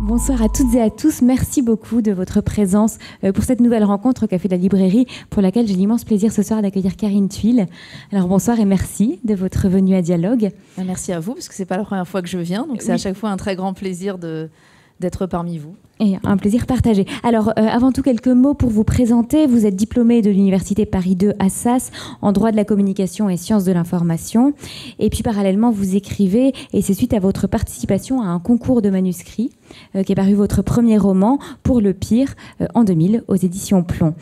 Bonsoir à toutes et à tous. Merci beaucoup de votre présence pour cette nouvelle rencontre au Café de la Librairie, pour laquelle j'ai l'immense plaisir ce soir d'accueillir Karine Thuil. Alors bonsoir et merci de votre venue à Dialogue. Merci à vous, parce que c'est pas la première fois que je viens, donc c'est à chaque fois un très grand plaisir d'être parmi vous. Et un plaisir partagé. Alors, avant tout, quelques mots pour vous présenter. Vous êtes diplômée de l'Université Paris 2 Assas en droit de la communication et sciences de l'information. Et puis, parallèlement, vous écrivez, et c'est suite à votre participation à un concours de manuscrits qui est paru votre premier roman, Pour le pire, en 2000, aux éditions Plomb.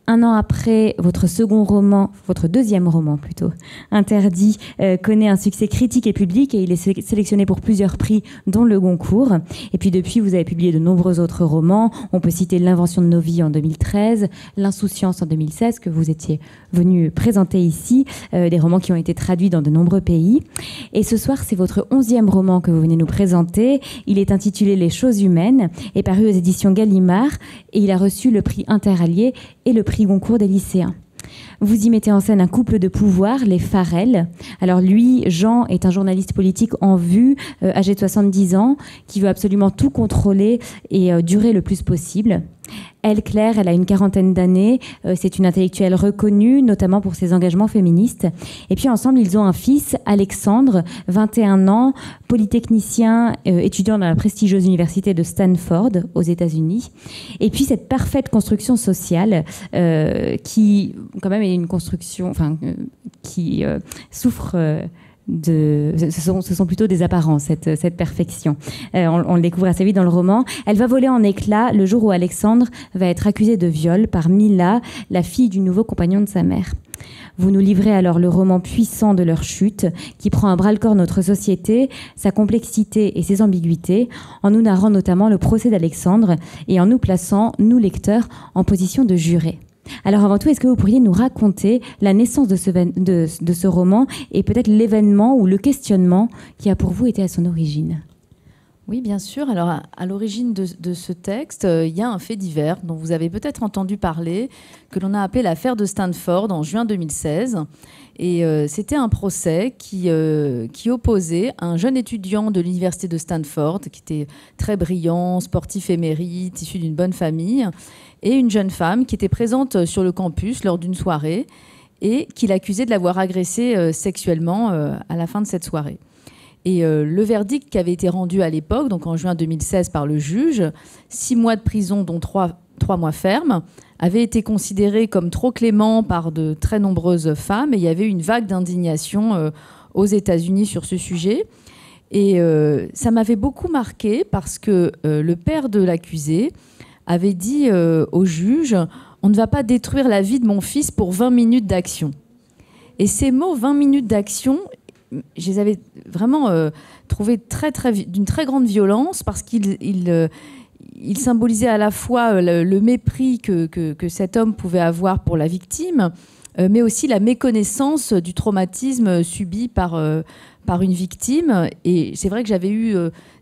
Un an après, votre second roman, votre deuxième roman plutôt, Interdit, connaît un succès critique et public et il est sélectionné pour plusieurs prix, dont le Goncourt. Et puis depuis, vous avez publié de nombreux autres romans. On peut citer L'invention de nos vies en 2013, L'insouciance en 2016, que vous étiez venu présenter ici, des romans qui ont été traduits dans de nombreux pays. Et ce soir, c'est votre 11e roman que vous venez nous présenter. Il est intitulé Les choses humaines, est paru aux éditions Gallimard et il a reçu le prix Interallié et le prix Goncourt des lycéens. Vous y mettez en scène un couple de pouvoir, les Farrell. Alors lui, Jean, est un journaliste politique en vue, âgé de 70 ans, qui veut absolument tout contrôler et durer le plus possible. Elle, Claire, elle a une 40aine d'années. C'est une intellectuelle reconnue, notamment pour ses engagements féministes. Et puis ensemble, ils ont un fils, Alexandre, 21 ans, polytechnicien, étudiant dans la prestigieuse université de Stanford, aux États-Unis. Et puis cette parfaite construction sociale qui, quand même, est une construction, qui souffre... Ce sont plutôt des apparences, cette perfection. On le découvre assez vite dans le roman. Elle va voler en éclats le jour où Alexandre va être accusé de viol par Mila, la fille du nouveau compagnon de sa mère. Vous nous livrez alors le roman puissant de leur chute, qui prend à bras-le-corps notre société, sa complexité et ses ambiguïtés, en nous narrant notamment le procès d'Alexandre et en nous plaçant, nous lecteurs, en position de jurés. Alors avant tout, est-ce que vous pourriez nous raconter la naissance de ce roman et peut-être l'événement ou le questionnement qui a pour vous été à son origine ? Oui, bien sûr. Alors, à l'origine de ce texte, il y a un fait divers dont vous avez peut-être entendu parler, que l'on a appelé l'affaire de Stanford en juin 2016. Et c'était un procès qui opposait un jeune étudiant de l'université de Stanford, qui était très brillant, sportif émérite, issu d'une bonne famille, et une jeune femme qui était présente sur le campus lors d'une soirée et qui l'accusait de l'avoir agressée sexuellement à la fin de cette soirée. Et le verdict qui avait été rendu à l'époque, donc en juin 2016 par le juge, 6 mois de prison dont 3 mois fermes, avait été considéré comme trop clément par de très nombreuses femmes. Et il y avait une vague d'indignation aux États-Unis sur ce sujet. Et ça m'avait beaucoup marqué parce que le père de l'accusé avait dit au juge « On ne va pas détruire la vie de mon fils pour 20 minutes d'action ». Et ces mots « 20 minutes d'action », je les avais vraiment trouvés d'une très grande violence parce qu'il symbolisait à la fois le mépris que cet homme pouvait avoir pour la victime, mais aussi la méconnaissance du traumatisme subi par une victime. Et c'est vrai que j'avais eu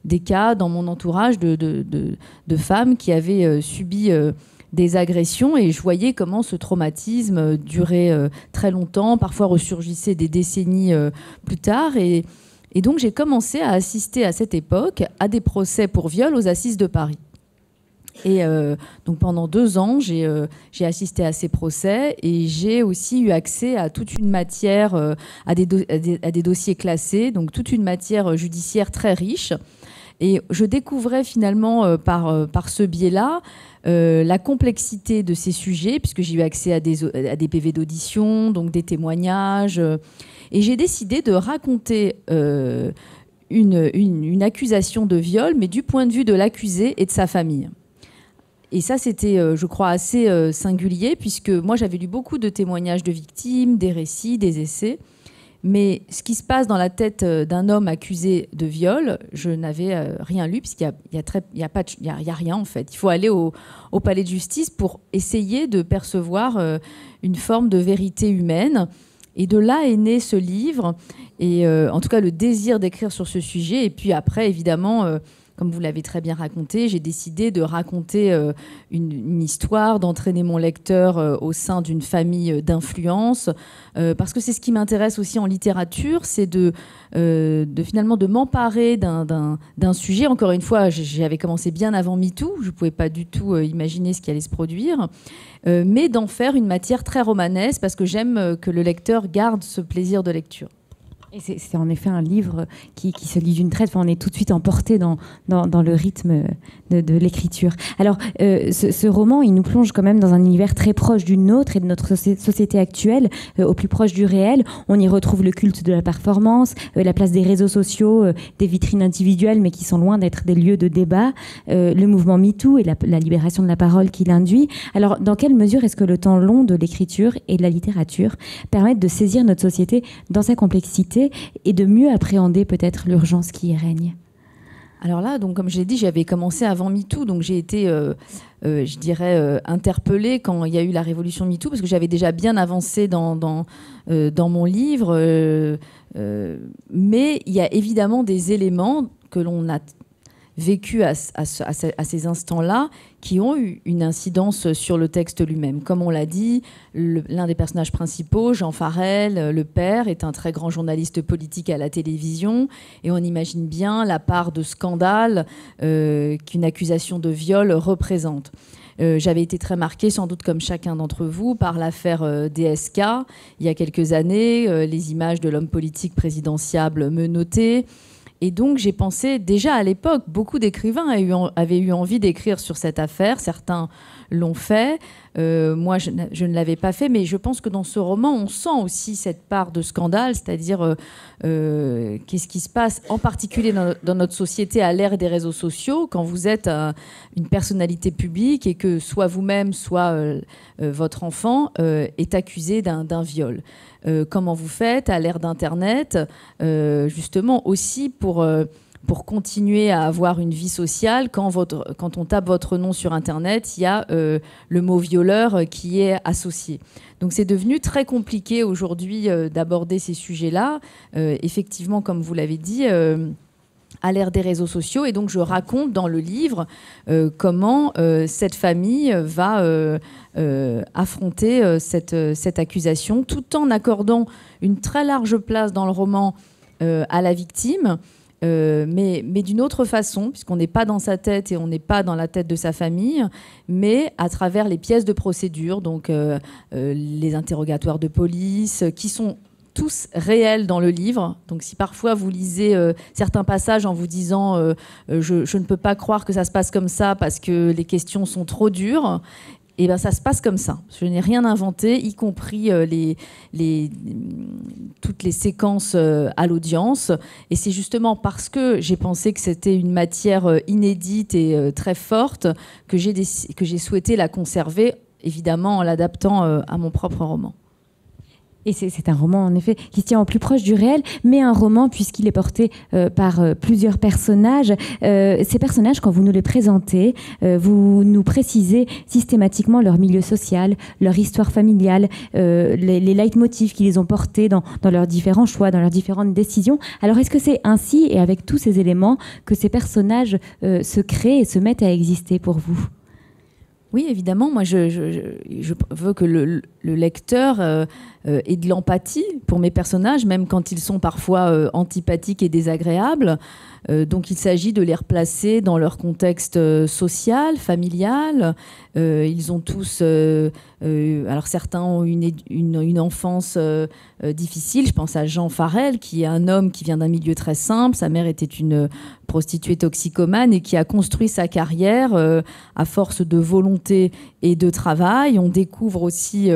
des cas dans mon entourage de femmes qui avaient subi des agressions et je voyais comment ce traumatisme durait très longtemps, parfois ressurgissait des décennies plus tard. Et donc j'ai commencé à assister à cette époque à des procès pour viol aux Assises de Paris. Et donc pendant 2 ans, j'ai assisté à ces procès et j'ai aussi eu accès à toute une matière, à des dossiers classés, donc toute une matière judiciaire très riche. Et je découvrais finalement par ce biais-là la complexité de ces sujets, puisque j'ai eu accès à des PV d'audition, donc des témoignages. Et j'ai décidé de raconter une accusation de viol, mais du point de vue de l'accusé et de sa famille. Et ça, c'était, je crois, assez singulier, puisque moi, j'avais lu beaucoup de témoignages de victimes, des récits, des essais. Mais ce qui se passe dans la tête d'un homme accusé de viol, je n'avais rien lu, puisqu'il y a rien, en fait. Il faut aller au palais de justice pour essayer de percevoir une forme de vérité humaine. Et de là est né ce livre, et en tout cas le désir d'écrire sur ce sujet. Et puis après, évidemment, comme vous l'avez très bien raconté, j'ai décidé de raconter une histoire, d'entraîner mon lecteur au sein d'une famille d'influence, parce que c'est ce qui m'intéresse aussi en littérature, c'est de finalement de m'emparer d'un sujet. Encore une fois, j'avais commencé bien avant MeToo, je ne pouvais pas du tout imaginer ce qui allait se produire, mais d'en faire une matière très romanesque, parce que j'aime que le lecteur garde ce plaisir de lecture. Et c'est en effet un livre qui se lit d'une traite. Enfin, on est tout de suite emporté dans le rythme de l'écriture. Alors, ce roman, il nous plonge quand même dans un univers très proche du nôtre et de notre société actuelle, au plus proche du réel. On y retrouve le culte de la performance, la place des réseaux sociaux, des vitrines individuelles, mais qui sont loin d'être des lieux de débat, le mouvement MeToo et la libération de la parole qu'il induit. Alors, dans quelle mesure est-ce que le temps long de l'écriture et de la littérature permettent de saisir notre société dans sa complexité et de mieux appréhender peut-être l'urgence qui y règne? Alors là, donc, comme je l'ai dit, j'avais commencé avant MeToo, donc j'ai été, je dirais, interpellée quand il y a eu la révolution MeToo, parce que j'avais déjà bien avancé dans mon livre, mais il y a évidemment des éléments que l'on a vécu à ces instants-là, qui ont eu une incidence sur le texte lui-même. Comme on l'a dit, l'un des personnages principaux, Jean Farel, le père, est un très grand journaliste politique à la télévision, et on imagine bien la part de scandale qu'une accusation de viol représente. J'avais été très marquée, sans doute comme chacun d'entre vous, par l'affaire DSK. Il y a quelques années, les images de l'homme politique présidentiable menotté. Et donc, j'ai pensé, déjà à l'époque, beaucoup d'écrivains avaient eu envie d'écrire sur cette affaire. Certains l'ont fait. Moi, je ne l'avais pas fait. Mais je pense que dans ce roman, on sent aussi cette part de scandale, c'est-à-dire qu'est-ce qui se passe, en particulier dans notre société à l'ère des réseaux sociaux, quand vous êtes une personnalité publique et que soit vous-même, soit votre enfant est accusé d'un viol. Comment vous faites à l'ère d'Internet, justement aussi pour continuer à avoir une vie sociale. Quand on tape votre nom sur Internet, il y a le mot violeur qui est associé. Donc c'est devenu très compliqué aujourd'hui d'aborder ces sujets-là. Effectivement, comme vous l'avez dit, à l'ère des réseaux sociaux. Et donc je raconte dans le livre comment cette famille va affronter cette accusation, tout en accordant une très large place dans le roman à la victime, mais d'une autre façon, puisqu'on n'est pas dans sa tête et on n'est pas dans la tête de sa famille, mais à travers les pièces de procédure, donc les interrogatoires de police, qui sont tous réels dans le livre. Donc si parfois vous lisez certains passages en vous disant je ne peux pas croire que ça se passe comme ça parce que les questions sont trop dures, et ben ça se passe comme ça. Je n'ai rien inventé, y compris toutes les séquences à l'audience. Et c'est justement parce que j'ai pensé que c'était une matière inédite et très forte que j'ai souhaité la conserver, évidemment en l'adaptant à mon propre roman. Et c'est un roman, en effet, qui se tient au plus proche du réel, mais un roman puisqu'il est porté par plusieurs personnages. Ces personnages, quand vous nous les présentez, vous nous précisez systématiquement leur milieu social, leur histoire familiale, les leitmotifs qui les ont portés dans leurs différents choix, dans leurs différentes décisions. Alors, est-ce que c'est ainsi, et avec tous ces éléments, que ces personnages se créent et se mettent à exister pour vous ? Oui, évidemment. Moi, je veux que le lecteur ait de l'empathie pour mes personnages, même quand ils sont parfois antipathiques et désagréables. Donc, il s'agit de les replacer dans leur contexte social, familial. Ils ont tous... alors, certains ont une enfance difficile. Je pense à Jean Farel, qui est un homme qui vient d'un milieu très simple. Sa mère était une prostituée toxicomane et qui a construit sa carrière à force de volonté et de travail. On découvre aussi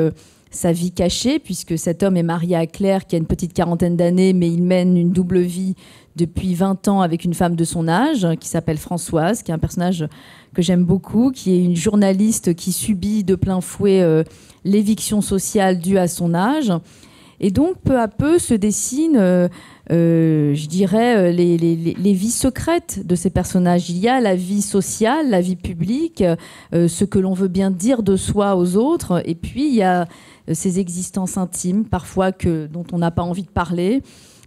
sa vie cachée, puisque cet homme est marié à Claire, qui a une petite quarantaine d'années, mais il mène une double vie depuis 20 ans avec une femme de son âge, qui s'appelle Françoise, qui est un personnage que j'aime beaucoup, qui est une journaliste qui subit de plein fouet l'éviction sociale due à son âge. Et donc, peu à peu, se dessinent, je dirais, les vies secrètes de ces personnages. Il y a la vie sociale, la vie publique, ce que l'on veut bien dire de soi aux autres. Et puis, il y a ces existences intimes, parfois dont on n'a pas envie de parler.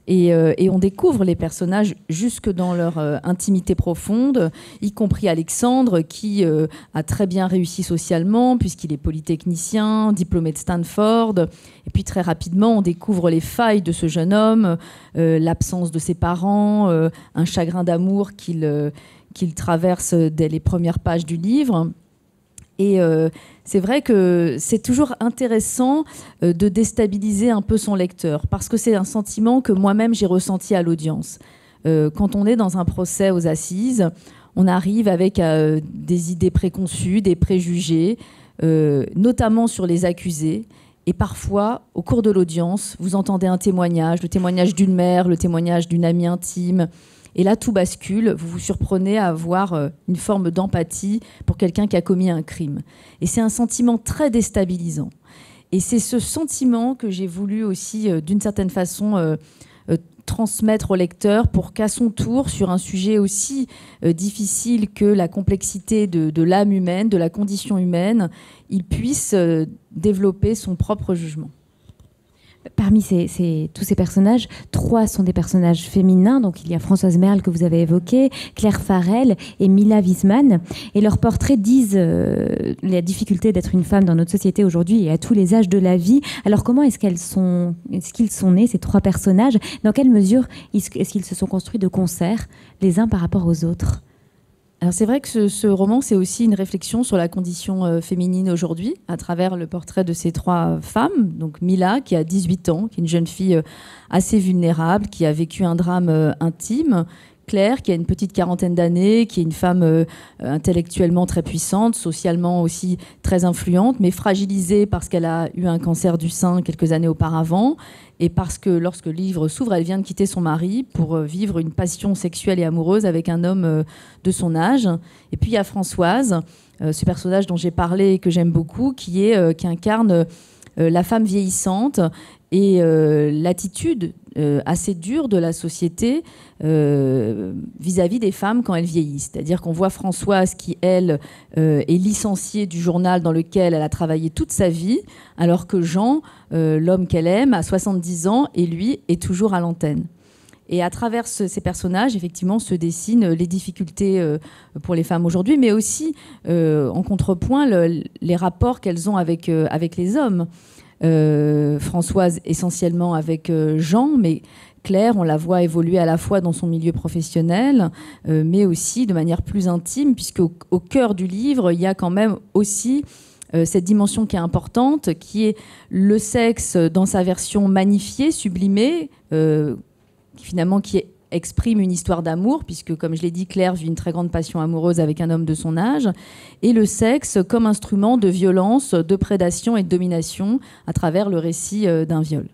Et on découvre les personnages jusque dans leur intimité profonde, y compris Alexandre, qui a très bien réussi socialement, puisqu'il est polytechnicien, diplômé de Stanford. Et puis très rapidement, on découvre les failles de ce jeune homme, l'absence de ses parents, un chagrin d'amour qu'il traverse dès les premières pages du livre. Et c'est vrai que c'est toujours intéressant de déstabiliser un peu son lecteur, parce que c'est un sentiment que moi-même j'ai ressenti à l'audience. Quand on est dans un procès aux assises, on arrive avec des idées préconçues, des préjugés, notamment sur les accusés. Et parfois, au cours de l'audience, vous entendez un témoignage, le témoignage d'une mère, le témoignage d'une amie intime. Et là, tout bascule, vous vous surprenez à avoir une forme d'empathie pour quelqu'un qui a commis un crime. Et c'est un sentiment très déstabilisant. Et c'est ce sentiment que j'ai voulu aussi, d'une certaine façon, transmettre au lecteur pour qu'à son tour, sur un sujet aussi difficile que la complexité de l'âme humaine, de la condition humaine, il puisse développer son propre jugement. Parmi tous ces personnages, 3 sont des personnages féminins. Donc il y a Françoise Merle que vous avez évoquée, Claire Farrell et Mila Wiesmann. Et leurs portraits disent la difficulté d'être une femme dans notre société aujourd'hui et à tous les âges de la vie. Alors comment est-ce qu'ils sont nés, ces 3 personnages? Dans quelle mesure est-ce qu'ils se sont construits de concert les uns par rapport aux autres? Alors c'est vrai que ce roman, c'est aussi une réflexion sur la condition féminine aujourd'hui, à travers le portrait de ces 3 femmes. Donc Mila, qui a 18 ans, qui est une jeune fille assez vulnérable, qui a vécu un drame intime. Claire, qui a une petite quarantaine d'années, qui est une femme intellectuellement très puissante, socialement aussi très influente, mais fragilisée parce qu'elle a eu un cancer du sein quelques années auparavant, et parce que lorsque le livre s'ouvre, elle vient de quitter son mari pour vivre une passion sexuelle et amoureuse avec un homme de son âge. Et puis il y a Françoise, ce personnage dont j'ai parlé et que j'aime beaucoup, qui incarne la femme vieillissante et l'attitude assez dure de la société vis-à-vis des femmes quand elles vieillissent. C'est-à-dire qu'on voit Françoise qui, elle, est licenciée du journal dans lequel elle a travaillé toute sa vie, alors que Jean, l'homme qu'elle aime, a 70 ans et lui est toujours à l'antenne. Et à travers ces personnages, effectivement, se dessinent les difficultés pour les femmes aujourd'hui, mais aussi, en contrepoint, les rapports qu'elles ont avec les hommes. Françoise essentiellement avec Jean, mais Claire, on la voit évoluer à la fois dans son milieu professionnel, mais aussi de manière plus intime, puisque au cœur du livre, il y a quand même aussi cette dimension qui est importante, qui est le sexe dans sa version magnifiée, sublimée, finalement qui exprime une histoire d'amour, puisque, comme je l'ai dit, Claire vit une très grande passion amoureuse avec un homme de son âge, et le sexe comme instrument de violence, de prédation et de domination à travers le récit d'un viol.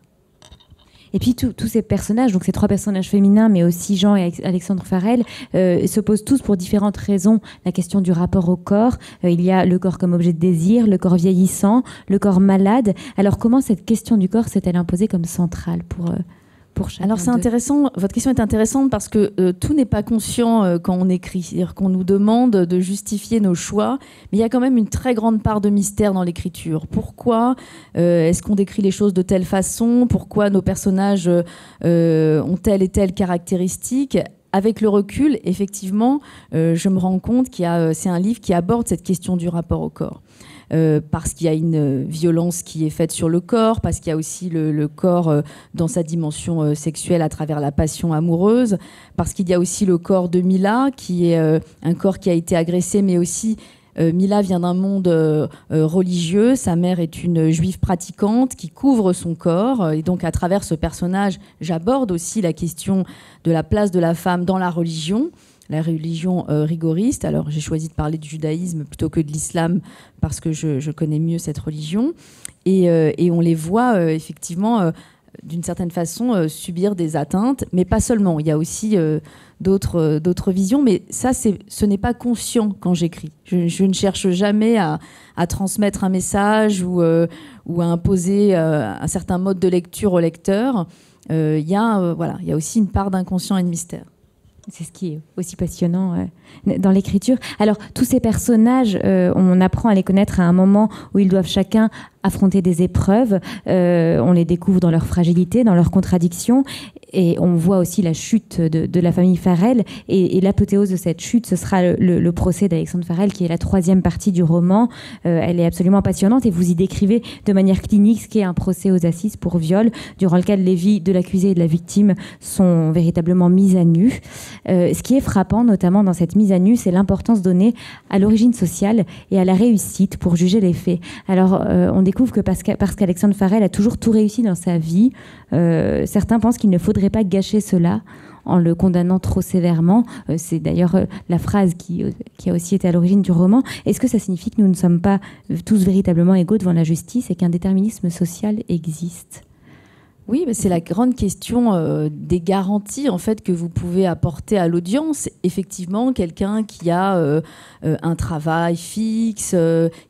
Et puis tous ces personnages, donc ces 3 personnages féminins, mais aussi Jean et Alexandre Farrell, se posent tous pour différentes raisons la question du rapport au corps. Il y a le corps comme objet de désir, le corps vieillissant, le corps malade. Alors comment cette question du corps s'est-elle imposée comme centrale pour chacun? Alors c'est intéressant, votre question est intéressante parce que tout n'est pas conscient quand on écrit. C'est-à-dire qu'on nous demande de justifier nos choix, mais il y a quand même une très grande part de mystère dans l'écriture. Pourquoi est-ce qu'on décrit les choses de telle façon? Pourquoi nos personnages ont telle et telle caractéristique? Avec le recul, effectivement, je me rends compte c'est un livre qui aborde cette question du rapport au corps. Parce qu'il y a une violence qui est faite sur le corps, parce qu'il y a aussi le corps dans sa dimension sexuelle à travers la passion amoureuse, parce qu'il y a aussi le corps de Mila, qui est un corps qui a été agressé, mais aussi Mila vient d'un monde religieux. Sa mère est une juive pratiquante qui couvre son corps. Et donc, à travers ce personnage, j'aborde aussi la question de la place de la femme dans la religion rigoriste. Alors, j'ai choisi de parler du judaïsme plutôt que de l'islam parce que je connais mieux cette religion. Et on les voit effectivement, d'une certaine façon, subir des atteintes, mais pas seulement. Il y a aussi d'autres visions, mais ça, ce n'est pas conscient quand j'écris. Je ne cherche jamais à transmettre un message ou à imposer un certain mode de lecture au lecteur. Il y a aussi une part d'inconscient et de mystère. C'est ce qui est aussi passionnant dans l'écriture. Alors, tous ces personnages, on apprend à les connaître à un moment où ils doivent chacun affronter des épreuves, on les découvre dans leur fragilité, dans leurs contradictions, et on voit aussi la chute de la famille Farrell, et l'apothéose de cette chute, ce sera le procès d'Alexandre Farrell, qui est la 3e partie du roman. Elle est absolument passionnante, et vous y décrivez de manière clinique ce qu'est un procès aux assises pour viol, durant lequel les vies de l'accusé et de la victime sont véritablement mises à nu. Ce qui est frappant, notamment dans cette mise à nu, c'est l'importance donnée à l'origine sociale et à la réussite pour juger les faits. Alors, on découvre que parce qu'Alexandre Farrell a toujours tout réussi dans sa vie, certains pensent qu'il ne faudrait pas gâcher cela en le condamnant trop sévèrement. C'est d'ailleurs la phrase qui a aussi été à l'origine du roman. Est-ce que ça signifie que nous ne sommes pas tous véritablement égaux devant la justice et qu'un déterminisme social existe ? Oui, mais c'est la grande question des garanties en fait que vous pouvez apporter à l'audience. Effectivement, quelqu'un qui a un travail fixe,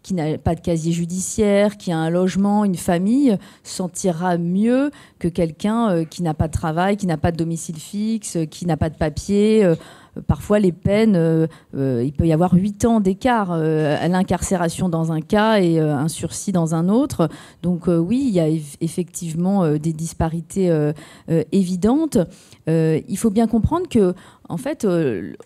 qui n'a pas de casier judiciaire, qui a un logement, une famille, sentira mieux que quelqu'un qui n'a pas de travail, qui n'a pas de domicile fixe, qui n'a pas de papier. Parfois, les peines, il peut y avoir 8 ans d'écart à l'incarcération dans un cas et un sursis dans un autre. Donc oui, il y a effectivement des disparités évidentes. Il faut bien comprendre que, en fait,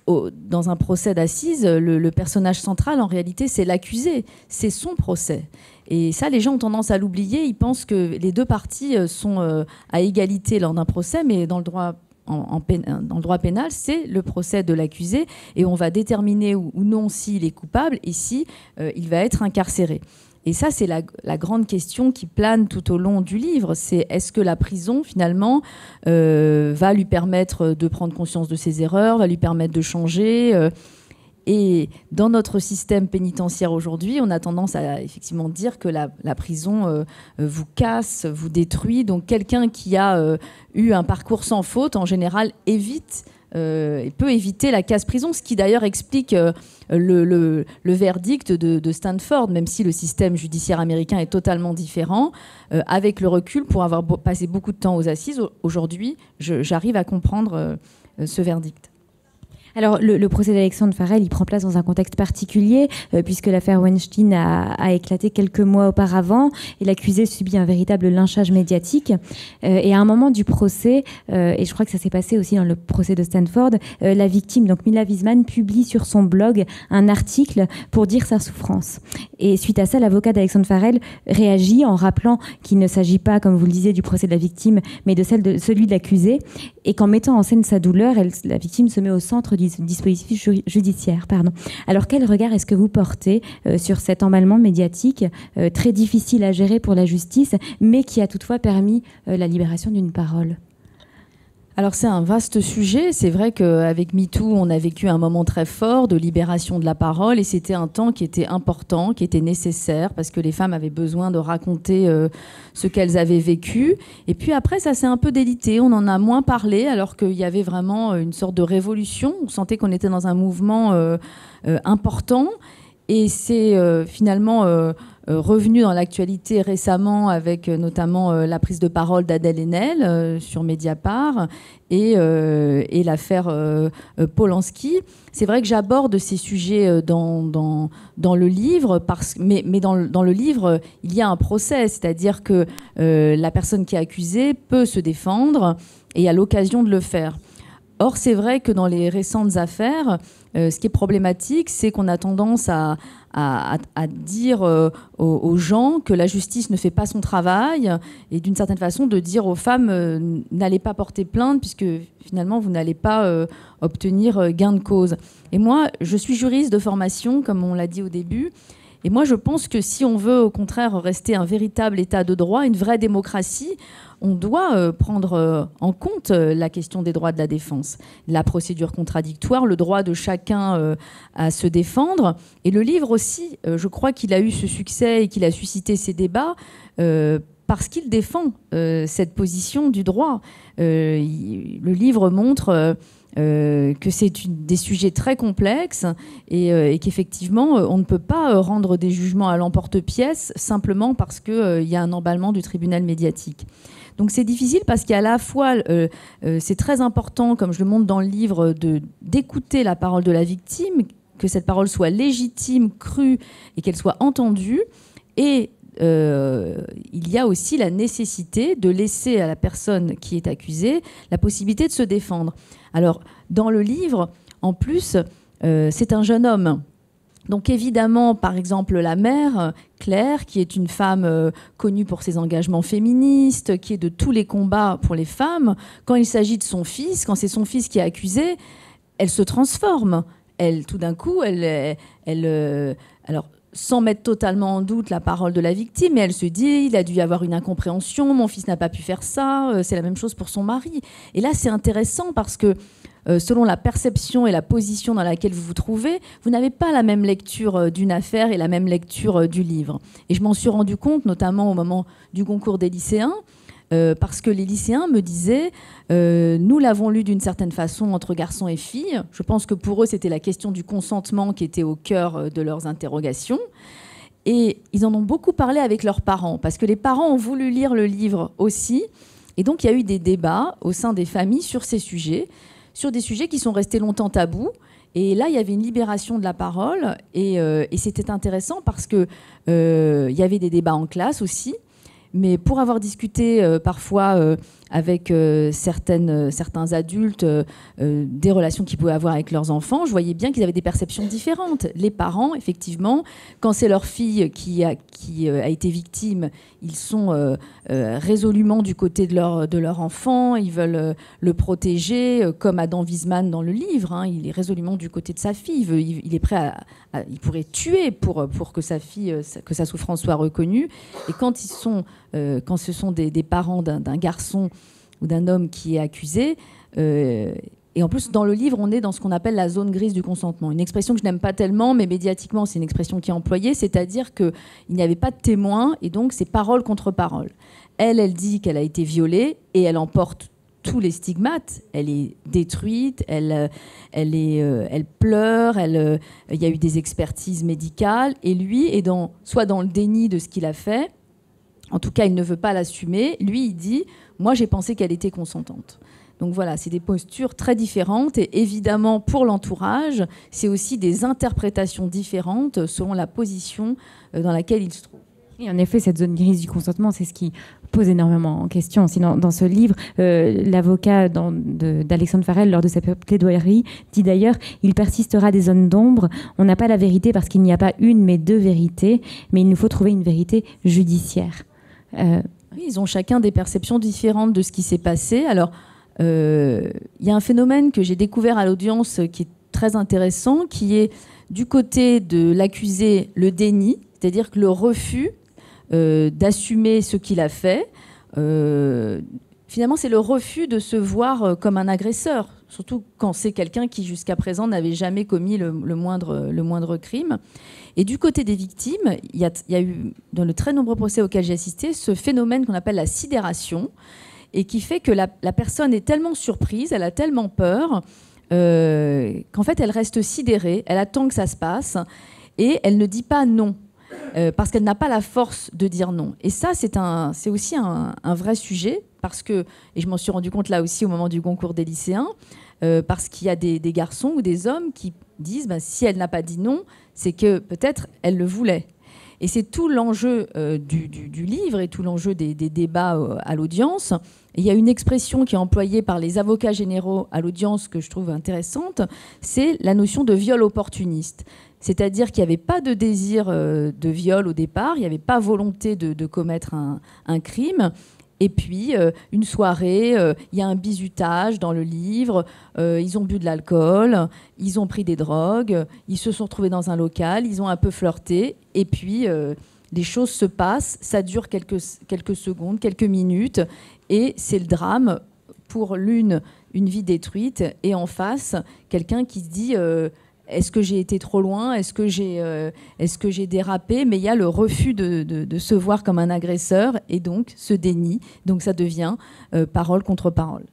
dans un procès d'assises, le personnage central, en réalité, c'est l'accusé. C'est son procès. Et ça, les gens ont tendance à l'oublier. Ils pensent que les deux parties sont à égalité lors d'un procès, mais dans le droit dans le droit pénal, c'est le procès de l'accusé et on va déterminer ou non s'il est coupable et si il va être incarcéré. Et ça, c'est la grande question qui plane tout au long du livre. C'est est-ce que la prison, finalement, va lui permettre de prendre conscience de ses erreurs, va lui permettre de changer et dans notre système pénitentiaire aujourd'hui, on a tendance à effectivement dire que la prison vous casse, vous détruit. Donc quelqu'un qui a eu un parcours sans faute, en général, peut éviter la casse-prison, ce qui d'ailleurs explique le verdict de Stanford, même si le système judiciaire américain est totalement différent. Avec le recul, pour avoir passé beaucoup de temps aux assises, aujourd'hui, j'arrive à comprendre ce verdict. Alors, le procès d'Alexandre Farrell, il prend place dans un contexte particulier, puisque l'affaire Weinstein a éclaté quelques mois auparavant, et l'accusé subit un véritable lynchage médiatique. Et à un moment du procès, et je crois que ça s'est passé aussi dans le procès de Stanford, la victime, donc Mila Wiesman, publie sur son blog un article pour dire sa souffrance. Et suite à ça, l'avocat d'Alexandre Farrell réagit en rappelant qu'il ne s'agit pas, comme vous le disiez, du procès de la victime, mais de celui de l'accusé, et qu'en mettant en scène sa douleur, la victime se met au centre du dispositif judiciaire. Alors, quel regard est-ce que vous portez sur cet emballement médiatique très difficile à gérer pour la justice, mais qui a toutefois permis la libération d'une parole ? Alors c'est un vaste sujet. C'est vrai qu'avec MeToo, on a vécu un moment très fort de libération de la parole et c'était un temps qui était important, qui était nécessaire parce que les femmes avaient besoin de raconter ce qu'elles avaient vécu. Et puis après, ça s'est un peu délité. On en a moins parlé alors qu'il y avait vraiment une sorte de révolution. On sentait qu'on était dans un mouvement important et c'est finalement... revenu dans l'actualité récemment avec notamment la prise de parole d'Adèle Haenel sur Mediapart et l'affaire Polanski. C'est vrai que j'aborde ces sujets dans le livre, mais dans le livre, il y a un procès, c'est-à-dire que la personne qui est accusée peut se défendre et a l'occasion de le faire. Or, c'est vrai que dans les récentes affaires, ce qui est problématique, c'est qu'on a tendance à dire aux gens que la justice ne fait pas son travail et d'une certaine façon de dire aux femmes n'allez pas porter plainte puisque finalement vous n'allez pas obtenir gain de cause. Et moi, je suis juriste de formation, comme on l'a dit au début. Et moi, je pense que si on veut, au contraire, rester un véritable état de droit, une vraie démocratie, on doit prendre en compte la question des droits de la défense, la procédure contradictoire, le droit de chacun à se défendre. Et le livre aussi, je crois qu'il a eu ce succès et qu'il a suscité ces débats parce qu'il défend cette position du droit. Le livre montre... que c'est des sujets très complexes et qu'effectivement, on ne peut pas rendre des jugements à l'emporte-pièce simplement parce qu'il y a un emballement du tribunal médiatique. Donc c'est difficile parce qu'à la fois, c'est très important, comme je le montre dans le livre, d'écouter la parole de la victime, que cette parole soit légitime, crue et qu'elle soit entendue, et il y a aussi la nécessité de laisser à la personne qui est accusée la possibilité de se défendre. Alors, dans le livre, en plus, c'est un jeune homme. Donc évidemment, par exemple, la mère, Claire, qui est une femme connue pour ses engagements féministes, qui est de tous les combats pour les femmes, quand il s'agit de son fils, quand c'est son fils qui est accusé, elle se transforme. Elle, tout d'un coup, alors, sans mettre totalement en doute la parole de la victime, mais elle se dit, il a dû y avoir une incompréhension, mon fils n'a pas pu faire ça, c'est la même chose pour son mari. Et là, c'est intéressant parce que selon la perception et la position dans laquelle vous vous trouvez, vous n'avez pas la même lecture d'une affaire et la même lecture du livre. Et je m'en suis rendu compte, notamment au moment du concours des lycéens, parce que les lycéens me disaient nous l'avons lu d'une certaine façon entre garçons et filles. Je pense que pour eux, c'était la question du consentement qui était au cœur de leurs interrogations. Et ils en ont beaucoup parlé avec leurs parents, parce que les parents ont voulu lire le livre aussi. Et donc, il y a eu des débats au sein des familles sur ces sujets, sur des sujets qui sont restés longtemps tabous. Et là, il y avait une libération de la parole. Et c'était intéressant parce qu'il y avait des débats en classe aussi. Mais pour avoir discuté parfois avec certains adultes des relations qu'ils pouvaient avoir avec leurs enfants, je voyais bien qu'ils avaient des perceptions différentes. Les parents, effectivement, quand c'est leur fille qui a été victime, ils sont résolument du côté de leur enfant, ils veulent le protéger, comme Adam Wiesmann dans le livre, hein, il est résolument du côté de sa fille, il est prêt il pourrait tuer pour que sa fille, que sa souffrance soit reconnue. Et quand ce sont des parents d'un garçon ou d'un homme qui est accusé, et en plus dans le livre on est dans ce qu'on appelle la zone grise du consentement, une expression que je n'aime pas tellement, mais médiatiquement c'est une expression qui est employée, c'est-à-dire qu'il n'y avait pas de témoin et donc c'est parole contre parole. Elle dit qu'elle a été violée et elle emporte tous les stigmates, elle est détruite, elle pleure, il y a eu des expertises médicales et lui est soit dans le déni de ce qu'il a fait, en tout cas il ne veut pas l'assumer, lui il dit « moi j'ai pensé qu'elle était consentante ». Donc voilà, c'est des postures très différentes et évidemment pour l'entourage, c'est aussi des interprétations différentes selon la position dans laquelle il se trouve. Et en effet, cette zone grise du consentement, c'est ce qui pose énormément en question. Sinon, dans ce livre, l'avocat d'Alexandre Farrell, lors de sa plaidoirie, dit d'ailleurs « Il persistera des zones d'ombre. On n'a pas la vérité parce qu'il n'y a pas une, mais deux vérités. Mais il nous faut trouver une vérité judiciaire. » Oui, ils ont chacun des perceptions différentes de ce qui s'est passé. Alors, il y a un phénomène que j'ai découvert à l'audience qui est très intéressant, qui est du côté de l'accusé le déni, c'est-à-dire que le refus d'assumer ce qu'il a fait. Finalement, c'est le refus de se voir comme un agresseur, surtout quand c'est quelqu'un qui, jusqu'à présent, n'avait jamais commis le moindre crime. Et du côté des victimes, il y a eu, dans de très nombreux procès auxquels j'ai assisté, ce phénomène qu'on appelle la sidération, et qui fait que la personne est tellement surprise, elle a tellement peur, qu'en fait, elle reste sidérée, elle attend que ça se passe, et elle ne dit pas non. Parce qu'elle n'a pas la force de dire non. Et ça, c'est aussi un vrai sujet, parce que, et je m'en suis rendu compte là aussi au moment du concours des lycéens, parce qu'il y a des garçons ou des hommes qui disent si elle n'a pas dit non, c'est que peut-être elle le voulait. Et c'est tout l'enjeu du livre et tout l'enjeu des débats à l'audience. Et il y a une expression qui est employée par les avocats généraux à l'audience que je trouve intéressante, c'est la notion de viol opportuniste. C'est-à-dire qu'il n'y avait pas de désir de viol au départ, il n'y avait pas volonté de commettre un crime. Et puis, une soirée, il y a un bizutage dans le livre, ils ont bu de l'alcool, ils ont pris des drogues, ils se sont retrouvés dans un local, ils ont un peu flirté, et puis les choses se passent, ça dure quelques secondes, quelques minutes, et c'est le drame pour une vie détruite, et en face, quelqu'un qui se dit... est-ce que j'ai été trop loin ? Est-ce que j'ai dérapé ? Mais il y a le refus de se voir comme un agresseur et donc ce déni. Donc ça devient parole contre parole.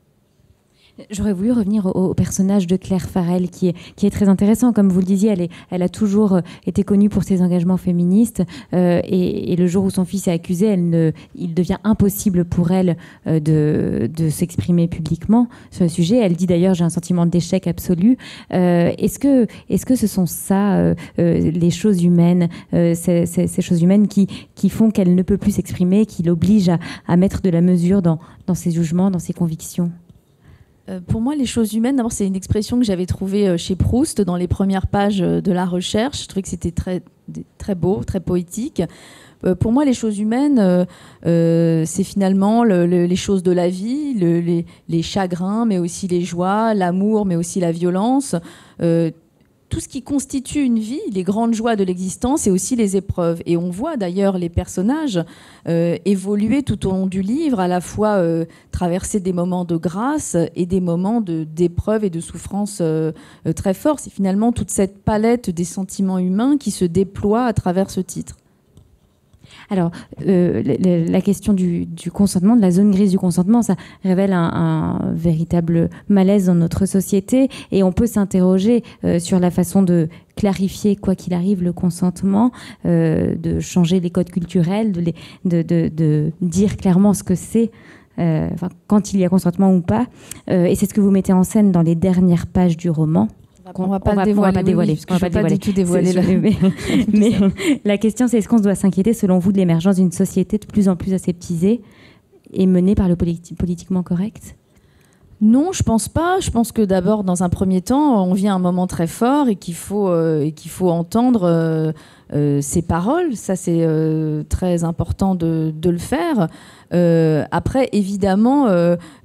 J'aurais voulu revenir au personnage de Claire Farrell, qui est très intéressant. Comme vous le disiez, elle a toujours été connue pour ses engagements féministes. Et le jour où son fils est accusé, il devient impossible pour elle de s'exprimer publiquement sur le sujet. Elle dit d'ailleurs, j'ai un sentiment d'échec absolu. Est-ce que ce sont ça, les choses humaines, ces choses humaines qui font qu'elle ne peut plus s'exprimer, qui l'obligent à mettre de la mesure dans ses jugements, dans ses convictions? Pour moi, les choses humaines, d'abord, c'est une expression que j'avais trouvée chez Proust dans les premières pages de la recherche. Je trouvais que c'était très, très beau, très poétique. Pour moi, les choses humaines, c'est finalement les choses de la vie, les chagrins, mais aussi les joies, l'amour, mais aussi la violence. Tout ce qui constitue une vie, les grandes joies de l'existence et aussi les épreuves. Et on voit d'ailleurs les personnages évoluer tout au long du livre, à la fois traverser des moments de grâce et des moments d'épreuve et de souffrance très forts. C'est finalement toute cette palette des sentiments humains qui se déploie à travers ce titre. Alors, la question du consentement, de la zone grise du consentement, ça révèle un véritable malaise dans notre société, et on peut s'interroger sur la façon de clarifier, quoi qu'il arrive, le consentement, de changer les codes culturels, de dire clairement ce que c'est, quand il y a consentement ou pas. Et c'est ce que vous mettez en scène dans les dernières pages du roman. On ne va pas dévoiler. Je ne vais pas du tout dévoiler. Mais la question, c'est est-ce qu'on doit s'inquiéter, selon vous, de l'émergence d'une société de plus en plus aseptisée et menée par le politiquement correct? Non, je pense pas. Je pense que d'abord, dans un premier temps, on vit un moment très fort et qu'il faut entendre ces paroles. Ça, c'est très important de le faire. Après, évidemment,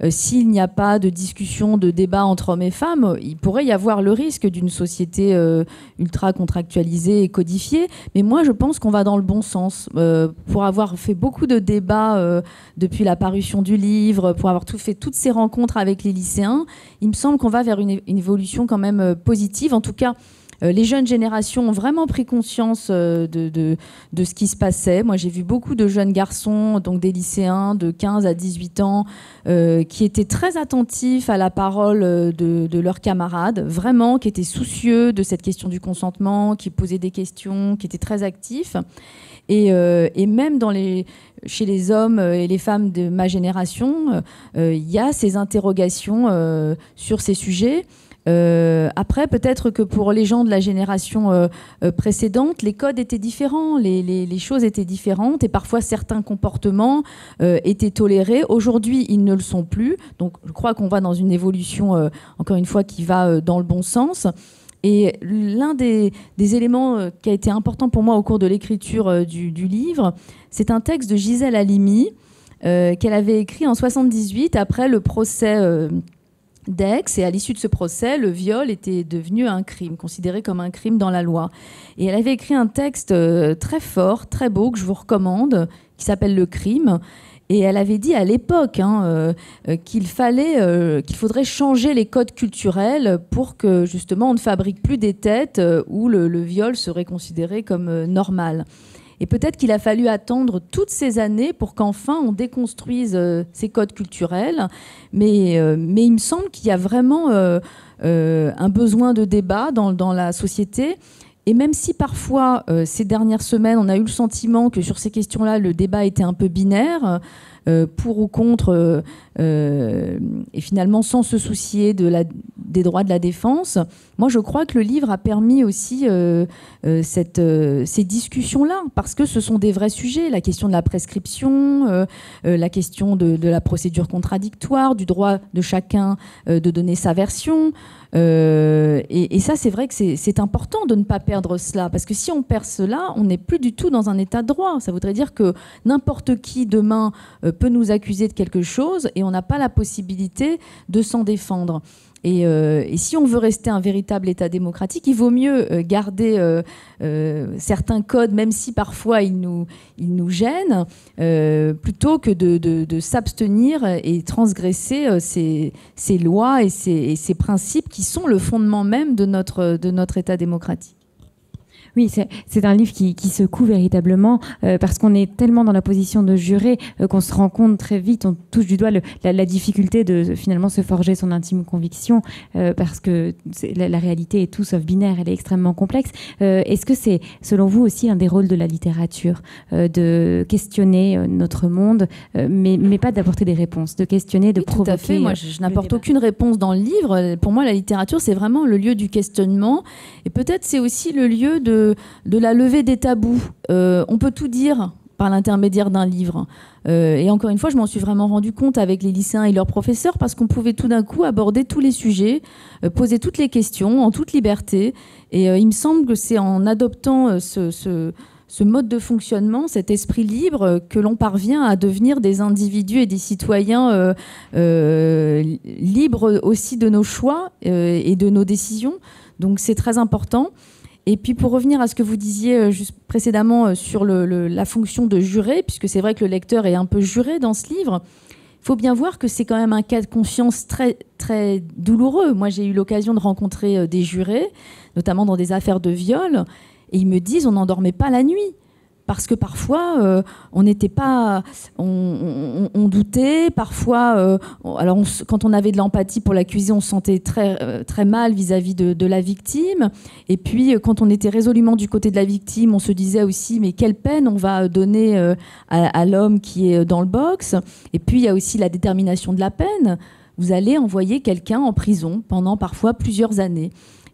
s'il n'y a pas de discussion, de débat entre hommes et femmes, il pourrait y avoir le risque d'une société ultra contractualisée et codifiée. Mais moi, je pense qu'on va dans le bon sens. Pour avoir fait beaucoup de débats depuis la parution du livre, pour avoir fait toutes ces rencontres avec les lycéens, il me semble qu'on va vers une évolution quand même positive. En tout cas, les jeunes générations ont vraiment pris conscience de ce qui se passait. Moi, j'ai vu beaucoup de jeunes garçons, donc des lycéens de 15 à 18 ans, qui étaient très attentifs à la parole de leurs camarades, vraiment, qui étaient soucieux de cette question du consentement, qui posaient des questions, qui étaient très actifs. Et même chez les hommes et les femmes de ma génération, il y a ces interrogations sur ces sujets. Après, peut-être que pour les gens de la génération précédente, les codes étaient différents, les choses étaient différentes et parfois certains comportements étaient tolérés. Aujourd'hui, ils ne le sont plus. Donc, je crois qu'on va dans une évolution, encore une fois, qui va dans le bon sens. Et l'un des éléments qui a été important pour moi au cours de l'écriture du livre, c'est un texte de Gisèle Halimi qu'elle avait écrit en 1978 après le procès d'Aix, et à l'issue de ce procès, le viol était devenu un crime, considéré comme un crime dans la loi. Et elle avait écrit un texte très fort, très beau, que je vous recommande, qui s'appelle Le crime. Et elle avait dit à l'époque qu'il faudrait changer les codes culturels pour que justement on ne fabrique plus des têtes où le viol serait considéré comme normal. Et peut-être qu'il a fallu attendre toutes ces années pour qu'enfin on déconstruise ces codes culturels. Mais il me semble qu'il y a vraiment un besoin de débat dans la société. Et même si parfois, ces dernières semaines, on a eu le sentiment que sur ces questions-là, le débat était un peu binaire, pour ou contre, et finalement sans se soucier des droits de la défense, moi je crois que le livre a permis aussi ces discussions-là, parce que ce sont des vrais sujets, la question de la prescription, la question de la procédure contradictoire, du droit de chacun de donner sa version. Et ça, c'est vrai que c'est important de ne pas perdre cela, parce que si on perd cela, on n'est plus du tout dans un état de droit. Ça voudrait dire que n'importe qui demain peut nous accuser de quelque chose et on n'a pas la possibilité de s'en défendre. Et si on veut rester un véritable État démocratique, il vaut mieux garder certains codes, même si parfois ils nous gênent, plutôt que de s'abstenir et transgresser ces lois et ces principes qui sont le fondement même de notre État démocratique. Oui, c'est un livre qui secoue véritablement parce qu'on est tellement dans la position de juré qu'on se rend compte très vite, on touche du doigt la difficulté de finalement se forger son intime conviction parce que la réalité est tout sauf binaire, elle est extrêmement complexe. Est-ce que c'est, selon vous, aussi un des rôles de la littérature de questionner notre monde, mais pas d'apporter des réponses, de questionner, de provoquer. Tout à fait. Moi, je n'apporte aucune réponse dans le livre. Pour moi, la littérature, c'est vraiment le lieu du questionnement. Et peut-être c'est aussi le lieu de la levée des tabous. On peut tout dire par l'intermédiaire d'un livre. Et encore une fois, je m'en suis vraiment rendu compte avec les lycéens et leurs professeurs parce qu'on pouvait tout d'un coup aborder tous les sujets, poser toutes les questions en toute liberté. Et il me semble que c'est en adoptant ce mode de fonctionnement, cet esprit libre, que l'on parvient à devenir des individus et des citoyens libres aussi de nos choix et de nos décisions. Donc c'est très important. Et puis pour revenir à ce que vous disiez juste précédemment sur la fonction de juré, puisque c'est vrai que le lecteur est un peu juré dans ce livre, il faut bien voir que c'est quand même un cas de conscience très, très douloureux. Moi, j'ai eu l'occasion de rencontrer des jurés, notamment dans des affaires de viol, et ils me disent on n'endormait pas la nuit. Parce que parfois, on n'était pas, on doutait. Parfois, alors quand on avait de l'empathie pour l'accusé, on se sentait très, très mal vis-à-vis de la victime. Et puis, quand on était résolument du côté de la victime, on se disait aussi, mais quelle peine on va donner à l'homme qui est dans le box. Et puis, il y a aussi la détermination de la peine. Vous allez envoyer quelqu'un en prison pendant parfois plusieurs années.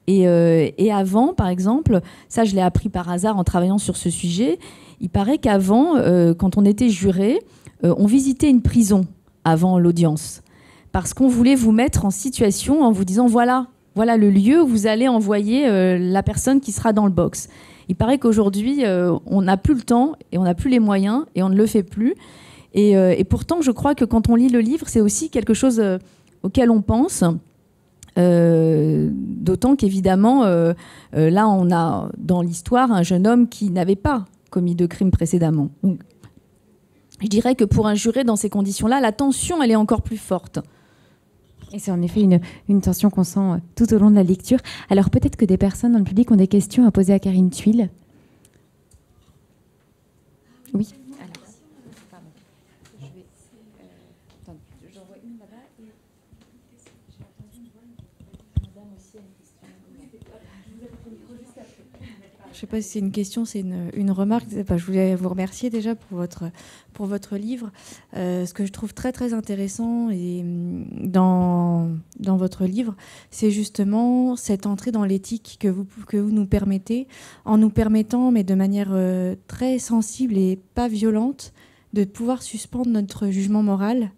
Et avant, par exemple, ça je l'ai appris par hasard en travaillant sur ce sujet, il paraît qu'avant, quand on était juré, on visitait une prison avant l'audience. Parce qu'on voulait vous mettre en situation en vous disant voilà le lieu où vous allez envoyer la personne qui sera dans le box. Il paraît qu'aujourd'hui, on n'a plus le temps et on n'a plus les moyens et on ne le fait plus. Et pourtant, je crois que quand on lit le livre, c'est aussi quelque chose auquel on pense. D'autant qu'évidemment, là, on a dans l'histoire un jeune homme qui n'avait pas commis de crime précédemment. Donc, je dirais que pour un juré, dans ces conditions-là, la tension, elle est encore plus forte. Et c'est en effet une tension qu'on sent tout au long de la lecture. Alors peut-être que des personnes dans le public ont des questions à poser à Karine Thuil. Oui. Je ne sais pas si c'est une question, c'est une remarque. Je voulais vous remercier déjà pour votre livre. Ce que je trouve très très intéressant dans votre livre, c'est justement cette entrée dans l'éthique que vous nous permettez, en nous permettant, mais de manière très sensible et pas violente, de pouvoir suspendre notre jugement moral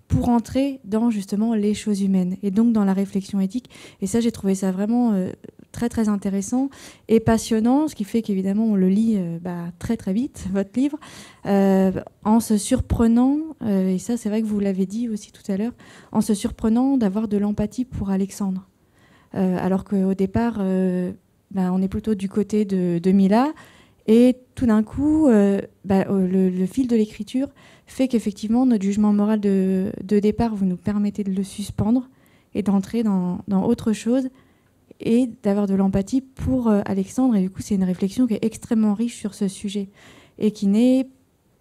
pour entrer dans justement les choses humaines et donc dans la réflexion éthique. Et ça, j'ai trouvé ça vraiment très très intéressant et passionnant, ce qui fait qu'évidemment on le lit très très vite, votre livre, en se surprenant, et ça c'est vrai que vous l'avez dit aussi tout à l'heure, en se surprenant d'avoir de l'empathie pour Alexandre. Alors qu'au départ, on est plutôt du côté de Mila, et tout d'un coup, le fil de l'écriture fait qu'effectivement notre jugement moral de départ, vous nous permettez de le suspendre et d'entrer dans autre chose et d'avoir de l'empathie pour Alexandre. Et du coup, c'est une réflexion qui est extrêmement riche sur ce sujet et qui n'est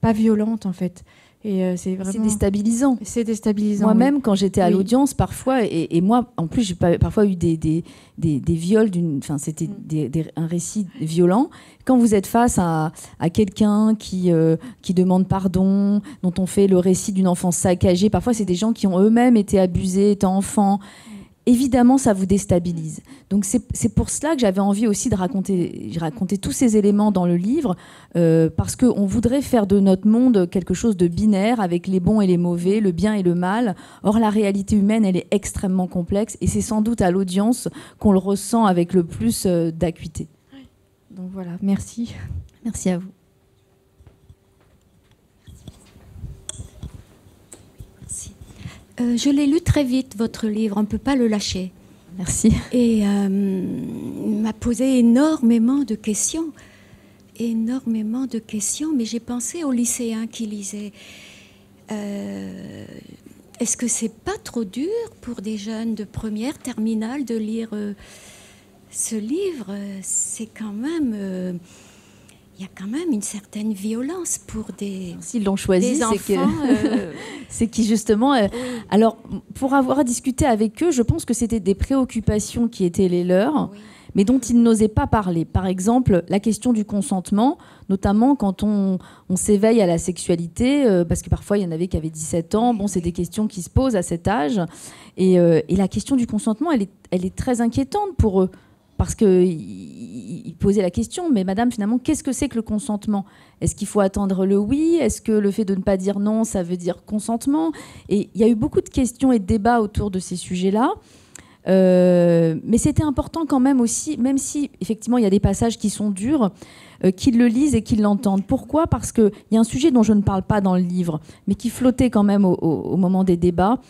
pas violente, en fait. Et c'est déstabilisant. C'est déstabilisant. Moi-même, quand j'étais à l'audience, parfois, et moi, en plus, j'ai parfois eu des viols, c'était un récit violent. Quand vous êtes face à quelqu'un qui demande pardon, dont on fait le récit d'une enfance saccagée, parfois, c'est des gens qui ont eux-mêmes été abusés étant enfants. Évidemment, ça vous déstabilise. Donc c'est pour cela que j'avais envie aussi de raconter tous ces éléments dans le livre, parce qu'on voudrait faire de notre monde quelque chose de binaire, avec les bons et les mauvais, le bien et le mal. Or, la réalité humaine, elle est extrêmement complexe, et c'est sans doute à l'audience qu'on le ressent avec le plus d'acuité. Donc voilà, merci. Merci à vous. Je l'ai lu très vite, votre livre, on ne peut pas le lâcher. Merci. Et il m'a posé énormément de questions, mais j'ai pensé aux lycéens qui lisaient. Est-ce que c'est pas trop dur pour des jeunes de première, terminale, de lire ce livre, c'est quand même... il y a quand même une certaine violence pour des... S'ils l'ont choisi, c'est qui justement... Oui. Alors, pour avoir discuté avec eux, je pense que c'était des préoccupations qui étaient les leurs, Oui. mais dont ils n'osaient pas parler. Par exemple, la question du consentement, notamment quand on s'éveille à la sexualité, parce que parfois, il y en avait qui avaient 17 ans. Bon, c'est des questions qui se posent à cet âge. Et la question du consentement, elle est très inquiétante pour eux. Parce qu'il posait la question, mais madame, finalement, qu'est-ce que c'est que le consentement? Est-ce qu'il faut attendre le oui? Est-ce que le fait de ne pas dire non, ça veut dire consentement? Et il y a eu beaucoup de questions et de débats autour de ces sujets-là. Mais c'était important quand même aussi, même si effectivement il y a des passages qui sont durs, qu'ils le lisent et qu'ils l'entendent. Pourquoi? Parce qu'il y a un sujet dont je ne parle pas dans le livre, mais qui flottait quand même au moment des débats.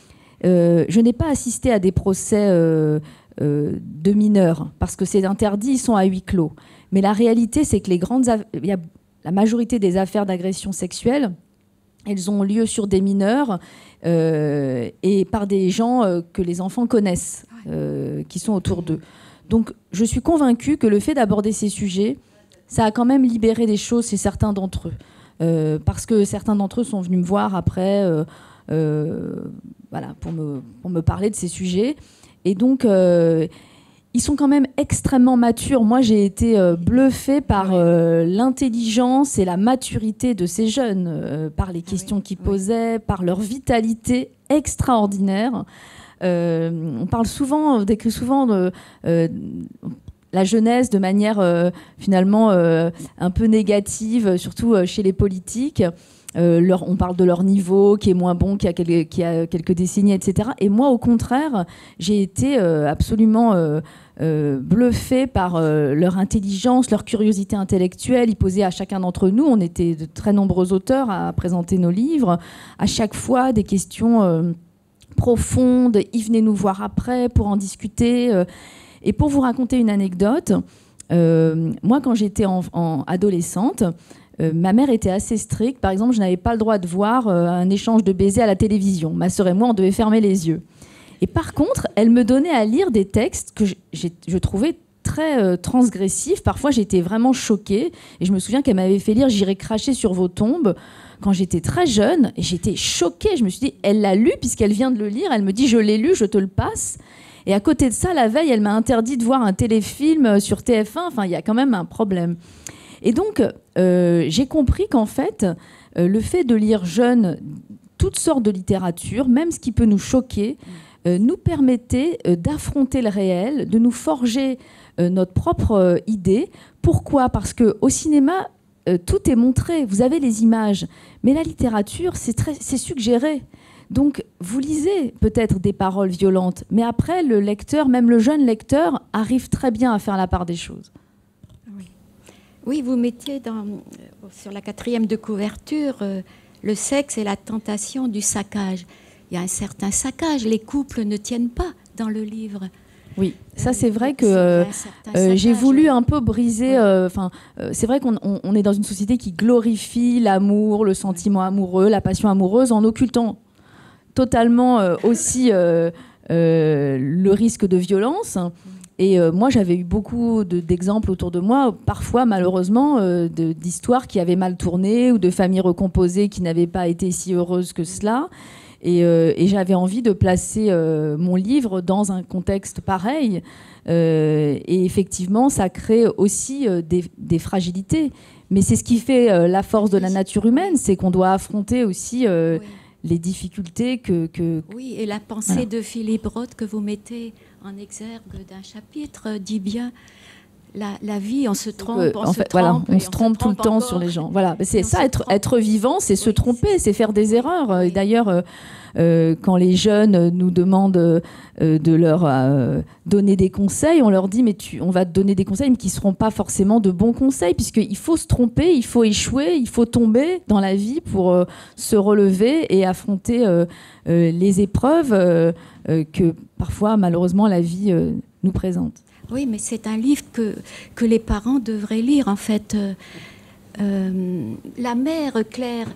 Je n'ai pas assisté à des procès de mineurs, parce que c'est interdit, ils sont à huis clos. Mais la réalité, c'est que la majorité des affaires d'agression sexuelle, elles ont lieu sur des mineurs et par des gens que les enfants connaissent, qui sont autour d'eux. Donc, je suis convaincue que le fait d'aborder ces sujets, ça a quand même libéré des choses chez certains d'entre eux. Parce que certains d'entre eux sont venus me voir après voilà, pour me parler de ces sujets. Et donc, ils sont quand même extrêmement matures. Moi, j'ai été bluffée par l'intelligence et la maturité de ces jeunes, par les questions qu'ils posaient, par leur vitalité extraordinaire. On décrit souvent la jeunesse de manière finalement un peu négative, surtout chez les politiques. On parle de leur niveau qui est moins bon qu'il y a quelques décennies, etc. Et moi, au contraire, j'ai été absolument bluffée par leur intelligence, leur curiosité intellectuelle. Ils posaient à chacun d'entre nous, on était de très nombreux auteurs à présenter nos livres, à chaque fois des questions profondes. Ils venaient nous voir après pour en discuter. Et pour vous raconter une anecdote, moi, quand j'étais adolescente, ma mère était assez stricte. Par exemple, je n'avais pas le droit de voir un échange de baisers à la télévision. Ma sœur et moi, on devait fermer les yeux. Et par contre, elle me donnait à lire des textes que je trouvais très transgressifs. Parfois, j'étais vraiment choquée. Et je me souviens qu'elle m'avait fait lire « J'irai cracher sur vos tombes » quand j'étais très jeune. Et j'étais choquée. Je me suis dit, elle l'a lu puisqu'elle vient de le lire. Elle me dit, je l'ai lu, je te le passe. Et à côté de ça, la veille, elle m'a interdit de voir un téléfilm sur TF1. Enfin, il y a quand même un problème. Et donc, j'ai compris qu'en fait, le fait de lire jeune toutes sortes de littérature, même ce qui peut nous choquer, nous permettait d'affronter le réel, de nous forger notre propre idée. Pourquoi? Parce qu'au cinéma, tout est montré, vous avez les images. Mais la littérature, c'est suggéré. Donc, vous lisez peut-être des paroles violentes, mais après, le lecteur, même le jeune lecteur, arrive très bien à faire la part des choses. Oui, vous mettiez sur la 4e de couverture le sexe et la tentation du saccage. Il y a un certain saccage, les couples ne tiennent pas dans le livre. Oui, ça c'est vrai que j'ai voulu un peu briser... c'est vrai qu'on est dans une société qui glorifie l'amour, le sentiment amoureux, la passion amoureuse, en occultant totalement aussi le risque de violence. Et moi, j'avais eu beaucoup d'exemples autour de moi, parfois malheureusement, d'histoires qui avaient mal tourné ou de familles recomposées qui n'avaient pas été si heureuses que cela. Et j'avais envie de placer mon livre dans un contexte pareil. Et effectivement, ça crée aussi des fragilités. Mais c'est ce qui fait la force de la nature humaine, c'est qu'on doit affronter aussi les difficultés que... Oui, et la pensée de Philippe Roth que vous mettez en exergue d'un chapitre dit bien la vie, on se trompe, on se trompe tout le temps sur les gens. Voilà, c'est ça, être vivant, c'est se tromper, c'est faire des erreurs. Oui. D'ailleurs, quand les jeunes nous demandent de leur donner des conseils, on leur dit on va te donner des conseils, mais qui ne seront pas forcément de bons conseils, puisqu'il faut se tromper, il faut échouer, il faut tomber dans la vie pour se relever et affronter les épreuves que parfois, malheureusement, la vie nous présente. Oui, mais c'est un livre que les parents devraient lire, en fait. La mère, Claire,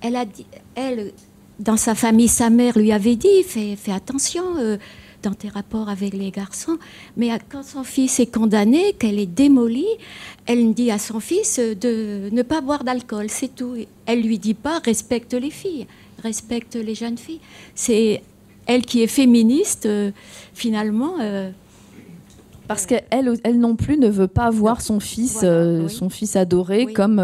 elle, dans sa famille, sa mère lui avait dit, fais attention, dans tes rapports avec les garçons. Mais quand son fils est condamné, qu'elle est démolie, elle dit à son fils de ne pas boire d'alcool, c'est tout. Elle lui dit pas respecte les filles, respecte les jeunes filles. C'est elle qui est féministe, finalement. Parce qu'elle non plus ne veut pas voir son fils, voilà, oui. Son fils adoré, oui. comme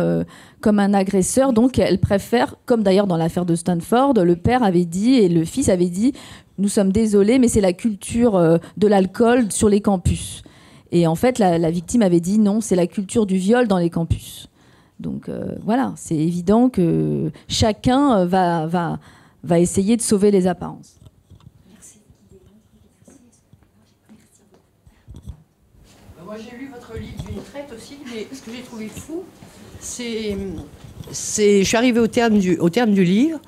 un agresseur. Oui. Donc elle préfère, comme d'ailleurs dans l'affaire de Stanford, le père avait dit et le fils avait dit « Nous sommes désolés, mais c'est la culture de l'alcool sur les campus ». Et en fait, la victime avait dit « Non, c'est la culture du viol dans les campus ». Donc voilà, c'est évident que chacun va essayer de sauver les apparences. Moi, j'ai lu votre livre d'une traite aussi, mais ce que j'ai trouvé fou, c'est je suis arrivée au terme du livre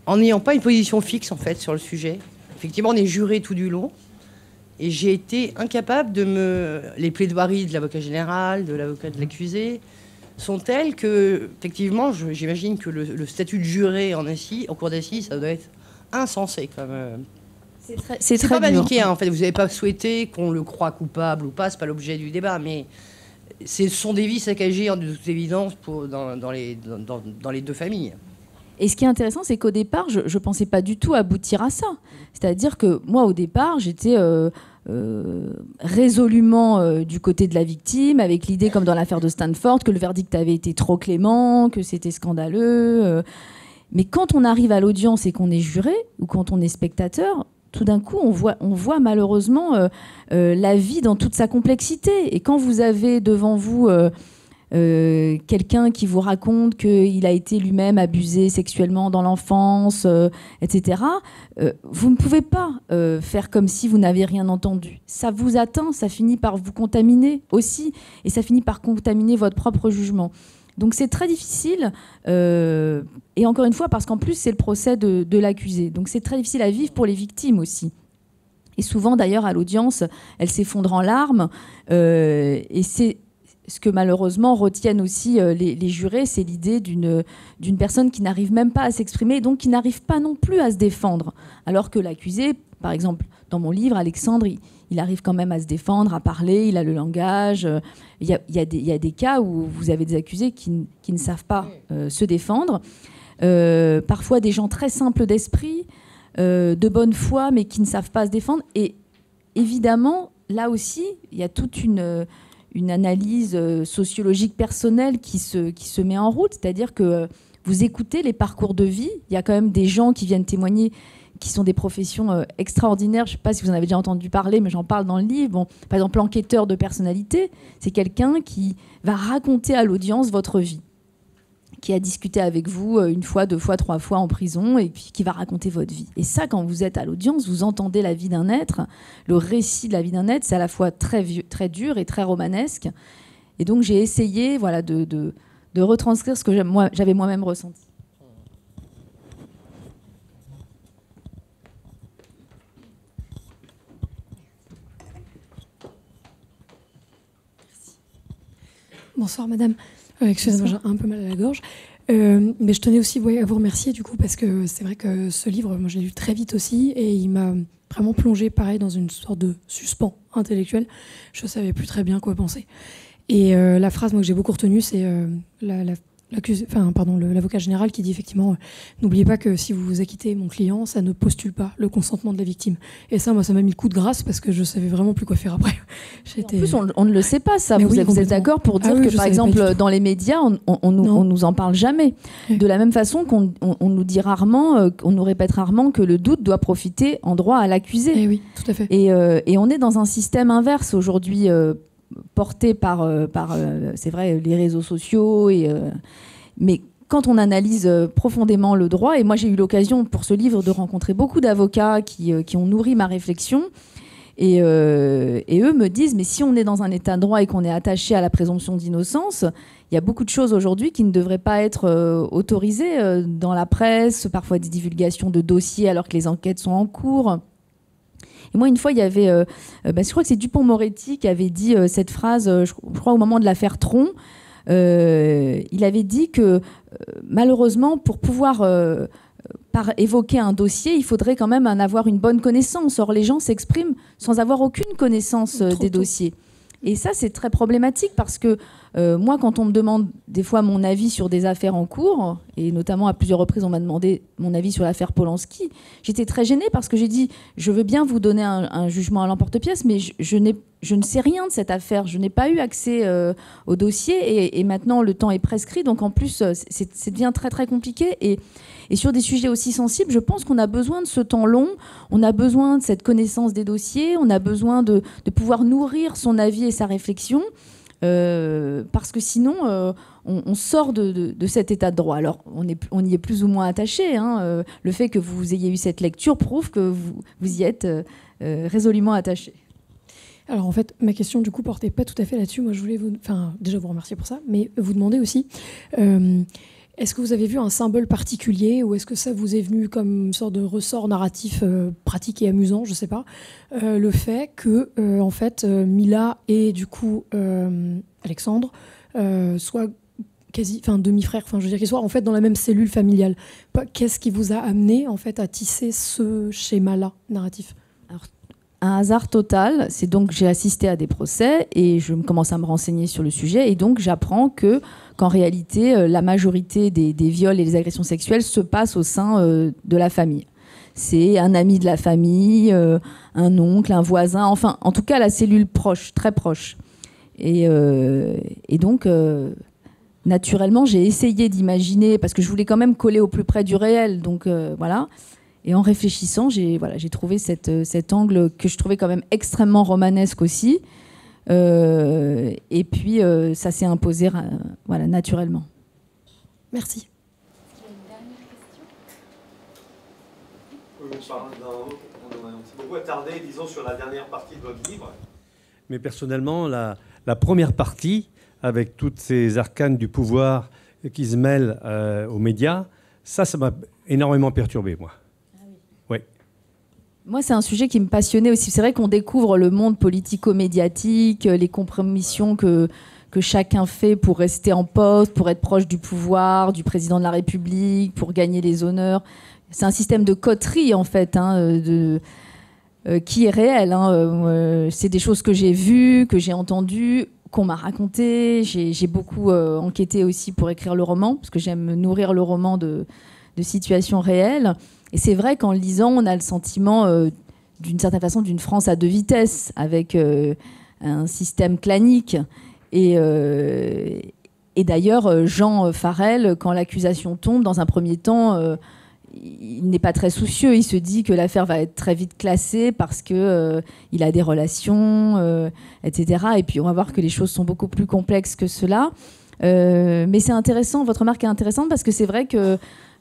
en n'ayant pas une position fixe, en fait, sur le sujet. Effectivement, on est juré tout du long, et j'ai été incapable Les plaidoiries de l'avocat général, de l'avocat de l'accusé, sont telles que, effectivement, j'imagine que le statut de juré en cour d'assises, ça doit être insensé, quand même. C'est très pas manichéen, en fait. Vous n'avez pas souhaité qu'on le croie coupable ou pas, c'est pas l'objet du débat, mais ce sont des vies saccagées, de toute évidence, dans les deux familles. Et ce qui est intéressant, c'est qu'au départ, je ne pensais pas du tout aboutir à ça. C'est-à-dire que moi, au départ, j'étais résolument du côté de la victime, avec l'idée, comme dans l'affaire de Stanford, que le verdict avait été trop clément, que c'était scandaleux. Mais quand on arrive à l'audience et qu'on est juré, ou quand on est spectateur, tout d'un coup, on voit malheureusement la vie dans toute sa complexité. Et quand vous avez devant vous quelqu'un qui vous raconte qu'il a été lui-même abusé sexuellement dans l'enfance, etc., vous ne pouvez pas faire comme si vous n'avez rien entendu. Ça vous atteint, ça finit par vous contaminer aussi, et ça finit par contaminer votre propre jugement. Donc c'est très difficile, et encore une fois, parce qu'en plus, c'est le procès de l'accusé. Donc c'est très difficile à vivre pour les victimes aussi. Et souvent, d'ailleurs, à l'audience, elles s'effondrent en larmes. Et c'est ce que malheureusement retiennent aussi les jurés, c'est l'idée d'une personne qui n'arrive même pas à s'exprimer, donc qui n'arrive pas non plus à se défendre. Alors que l'accusé, par exemple, dans mon livre, Alexandre, il arrive quand même à se défendre, à parler, il a le langage. Il y a des cas où vous avez des accusés qui ne savent pas se défendre. Parfois des gens très simples d'esprit, de bonne foi, mais qui ne savent pas se défendre. Et évidemment, là aussi, il y a toute une analyse sociologique personnelle qui se met en route. C'est-à-dire que vous écoutez les parcours de vie. Il y a quand même des gens qui viennent témoigner qui sont des professions extraordinaires. Je ne sais pas si vous en avez déjà entendu parler, mais j'en parle dans le livre. Bon, par exemple, l'enquêteur de personnalité, c'est quelqu'un qui va raconter à l'audience votre vie, qui a discuté avec vous une fois, 2 fois, 3 fois en prison, et puis qui va raconter votre vie. Et ça, quand vous êtes à l'audience, vous entendez la vie d'un être, le récit de la vie d'un être, c'est à la fois très dur et très romanesque. Et donc, j'ai essayé de retranscrire ce que j'avais moi-même ressenti. Bonsoir madame, excusez-moi, j'ai un peu mal à la gorge, mais je tenais aussi à vous remercier du coup parce que c'est vrai que ce livre, moi je l'ai lu très vite aussi et il m'a vraiment plongé pareil dans une sorte de suspens intellectuel. Je ne savais plus très bien quoi penser. Et la phrase moi, que j'ai beaucoup retenue, c'est l'avocat général qui dit effectivement n'oubliez pas que si vous acquittez mon client, ça ne postule pas le consentement de la victime. Et ça, moi, ça m'a mis le coup de grâce parce que je savais vraiment plus quoi faire après. En plus, on ne le sait pas, ça. Vous êtes d'accord pour dire que, par exemple, dans les médias, on nous en parle jamais. Oui. De la même façon qu'on nous dit rarement, on nous répète rarement que le doute doit profiter en droit à l'accusé. Et oui, tout à fait. Et on est dans un système inverse aujourd'hui, porté par c'est vrai, les réseaux sociaux. Mais quand on analyse profondément le droit, et moi j'ai eu l'occasion pour ce livre de rencontrer beaucoup d'avocats qui ont nourri ma réflexion, et eux me disent, mais si on est dans un état de droit et qu'on est attaché à la présomption d'innocence, il y a beaucoup de choses aujourd'hui qui ne devraient pas être autorisées dans la presse, parfois des divulgations de dossiers alors que les enquêtes sont en cours. Et moi, une fois, il y avait, je crois que c'est Dupond-Moretti qui avait dit cette phrase, je crois au moment de l'affaire Tron. Il avait dit que malheureusement, pour pouvoir par évoquer un dossier, il faudrait quand même en avoir une bonne connaissance. Or, les gens s'expriment sans avoir aucune connaissance des dossiers. Et ça, c'est très problématique parce que moi, quand on me demande des fois mon avis sur des affaires en cours, et notamment à plusieurs reprises, on m'a demandé mon avis sur l'affaire Polanski, j'étais très gênée parce que j'ai dit, je veux bien vous donner un jugement à l'emporte-pièce, mais je ne sais rien de cette affaire. Je n'ai pas eu accès au dossier et maintenant, le temps est prescrit. Donc, en plus, c'est devient très, très compliqué. Et sur des sujets aussi sensibles, je pense qu'on a besoin de ce temps long, on a besoin de cette connaissance des dossiers, on a besoin de pouvoir nourrir son avis et sa réflexion, parce que sinon, on sort de cet état de droit. Alors, on y est plus ou moins attaché. Hein. Le fait que vous ayez eu cette lecture prouve que vous y êtes résolument attaché. Alors en fait, ma question du coup portait pas tout à fait là-dessus. Moi, je voulais déjà vous remercier pour ça, mais vous demander aussi... est-ce que vous avez vu un symbole particulier ou est-ce que ça vous est venu comme une sorte de ressort narratif pratique et amusant, je ne sais pas, le fait que en fait Mila et du coup Alexandre soient quasi, demi-frères, je veux dire qu'ils soient en fait dans la même cellule familiale. Qu'est-ce qui vous a amené en fait à tisser ce schéma-là narratif? Alors, un hasard total, c'est donc j'ai assisté à des procès et je commence à me renseigner sur le sujet et donc j'apprends qu'en réalité la majorité des viols et des agressions sexuelles se passent au sein de la famille. C'est un ami de la famille, un oncle, un voisin, enfin en tout cas la cellule proche, très proche. Et donc naturellement j'ai essayé d'imaginer, parce que je voulais quand même coller au plus près du réel, donc voilà. Et en réfléchissant, j'ai trouvé cet angle que je trouvais quand même extrêmement romanesque aussi. Et puis, ça s'est imposé naturellement. Merci. On s'est beaucoup attardé, disons, sur la dernière partie de votre livre. Mais personnellement, la première partie, avec toutes ces arcanes du pouvoir qui se mêlent aux médias, ça m'a énormément perturbé, moi. Moi, c'est un sujet qui me passionnait aussi. C'est vrai qu'on découvre le monde politico-médiatique, les compromissions que chacun fait pour rester en poste, pour être proche du pouvoir, du président de la République, pour gagner les honneurs. C'est un système de coterie, en fait, qui est réel. C'est des choses que j'ai vues, que j'ai entendues, qu'on m'a racontées. J'ai beaucoup enquêté aussi pour écrire le roman, parce que j'aime nourrir le roman de situations réelles. Et c'est vrai qu'en lisant, on a le sentiment, d'une certaine façon, d'une France à deux vitesses, avec un système clanique. Et d'ailleurs, Jean Farel, quand l'accusation tombe, dans un premier temps, il n'est pas très soucieux. Il se dit que l'affaire va être très vite classée parce qu'il a des relations, etc. Et puis, on va voir que les choses sont beaucoup plus complexes que cela. Mais c'est intéressant, votre remarque est intéressante parce que c'est vrai que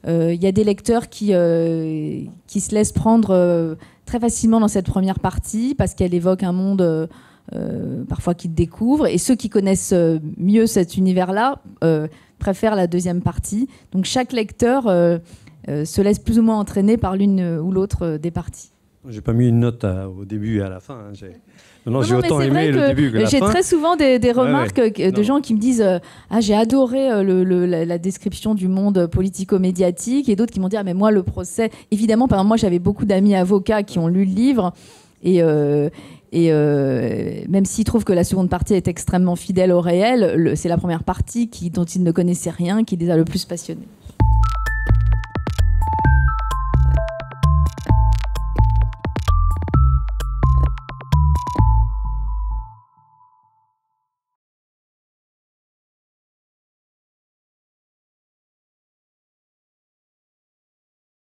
il y a des lecteurs qui se laissent prendre très facilement dans cette première partie parce qu'elle évoque un monde parfois qu'ils découvrent, et ceux qui connaissent mieux cet univers-là préfèrent la deuxième partie. Donc chaque lecteur se laisse plus ou moins entraîner par l'une ou l'autre des parties. J'ai pas mis une note au début et à la fin. Non, j'ai autant aimé le début que la fin. J'ai très souvent des remarques de gens qui me disent j'ai adoré la description du monde politico-médiatique, et d'autres qui m'ont dit mais moi le procès, évidemment, par exemple, moi j'avais beaucoup d'amis avocats qui ont lu le livre et même s'ils trouvent que la seconde partie est extrêmement fidèle au réel, c'est la première partie dont ils ne connaissaient rien qui les a le plus passionnés.